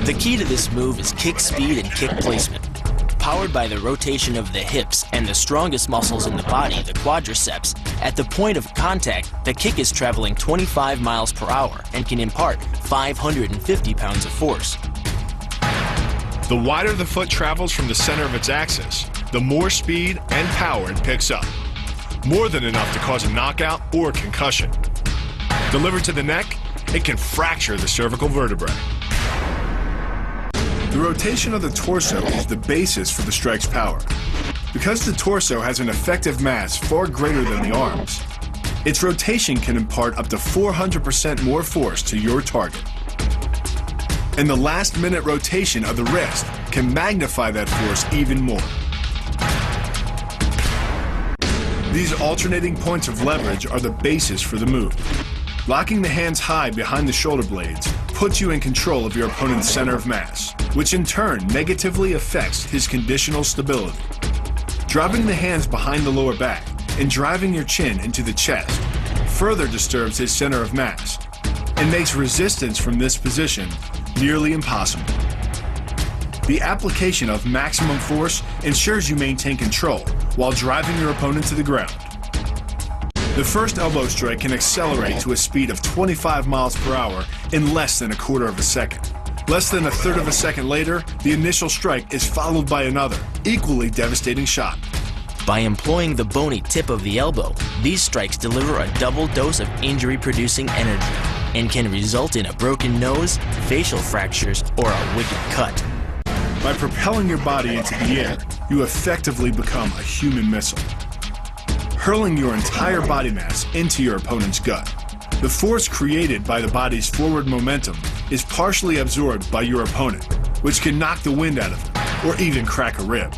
The key to this move is kick speed and kick placement. Powered by the rotation of the hips and the strongest muscles in the body, the quadriceps, at the point of contact, the kick is traveling 25 miles per hour and can impart 550 pounds of force. The wider the foot travels from the center of its axis, the more speed and power it picks up. More than enough to cause a knockout or concussion. Delivered to the neck, it can fracture the cervical vertebrae. The rotation of the torso is the basis for the strike's power. Because the torso has an effective mass far greater than the arms, its rotation can impart up to 400% more force to your target. And the last-minute rotation of the wrist can magnify that force even more. These alternating points of leverage are the basis for the move. Locking the hands high behind the shoulder blades puts you in control of your opponent's center of mass, which in turn negatively affects his conditional stability. Dropping the hands behind the lower back and driving your chin into the chest further disturbs his center of mass and makes resistance from this position nearly impossible. The application of maximum force ensures you maintain control while driving your opponent to the ground. The first elbow strike can accelerate to a speed of 25 miles per hour in less than a quarter of a second. Less than a third of a second later, the initial strike is followed by another, equally devastating shot. By employing the bony tip of the elbow, these strikes deliver a double dose of injury-producing energy and can result in a broken nose, facial fractures, or a wicked cut. By propelling your body into the air, you effectively become a human missile, hurling your entire body mass into your opponent's gut. The force created by the body's forward momentum is partially absorbed by your opponent, which can knock the wind out of him or even crack a rib.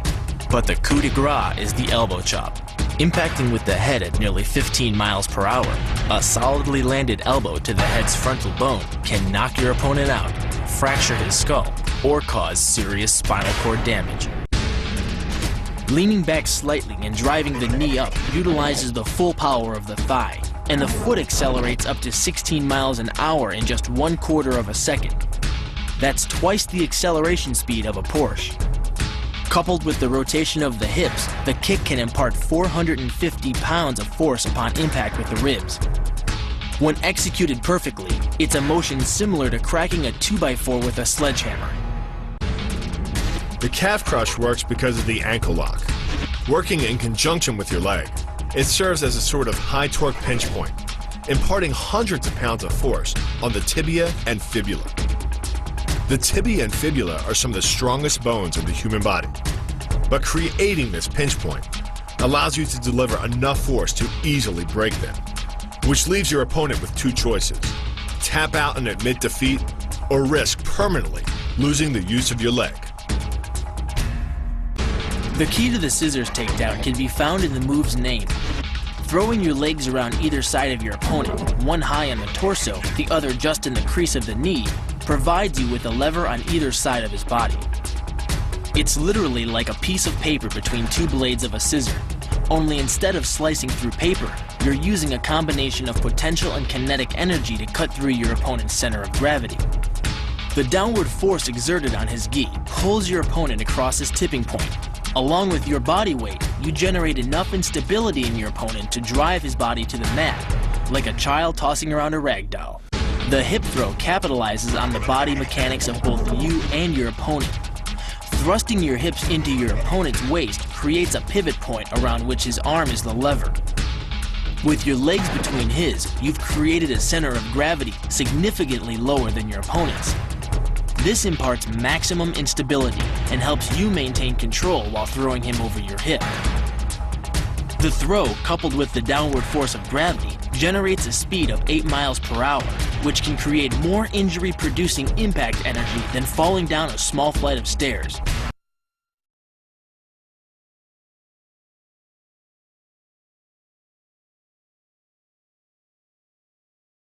But the coup de grace is the elbow chop. Impacting with the head at nearly 15 miles per hour, a solidly landed elbow to the head's frontal bone can knock your opponent out, fracture his skull, or cause serious spinal cord damage. Leaning back slightly and driving the knee up utilizes the full power of the thigh, and the foot accelerates up to 16 miles an hour in just 1/4 of a second. That's twice the acceleration speed of a Porsche. Coupled with the rotation of the hips, the kick can impart 450 pounds of force upon impact with the ribs. When executed perfectly, it's a motion similar to cracking a 2x4 with a sledgehammer. The calf crush works because of the ankle lock. Working in conjunction with your leg, it serves as a sort of high torque pinch point, imparting hundreds of pounds of force on the tibia and fibula. The tibia and fibula are some of the strongest bones of the human body, but creating this pinch point allows you to deliver enough force to easily break them, which leaves your opponent with two choices: tap out and admit defeat, or risk permanently losing the use of your leg. The key to the scissors takedown can be found in the move's name. Throwing your legs around either side of your opponent, one high on the torso, the other just in the crease of the knee, provides you with a lever on either side of his body. It's literally like a piece of paper between two blades of a scissor, only instead of slicing through paper, you're using a combination of potential and kinetic energy to cut through your opponent's center of gravity. The downward force exerted on his gi pulls your opponent across his tipping point. Along with your body weight, you generate enough instability in your opponent to drive his body to the mat, like a child tossing around a rag doll. The hip throw capitalizes on the body mechanics of both you and your opponent. Thrusting your hips into your opponent's waist creates a pivot point around which his arm is the lever. With your legs between his, you've created a center of gravity significantly lower than your opponent's. This imparts maximum instability and helps you maintain control while throwing him over your hip. The throw, coupled with the downward force of gravity, generates a speed of 8 miles per hour, which can create more injury-producing impact energy than falling down a small flight of stairs.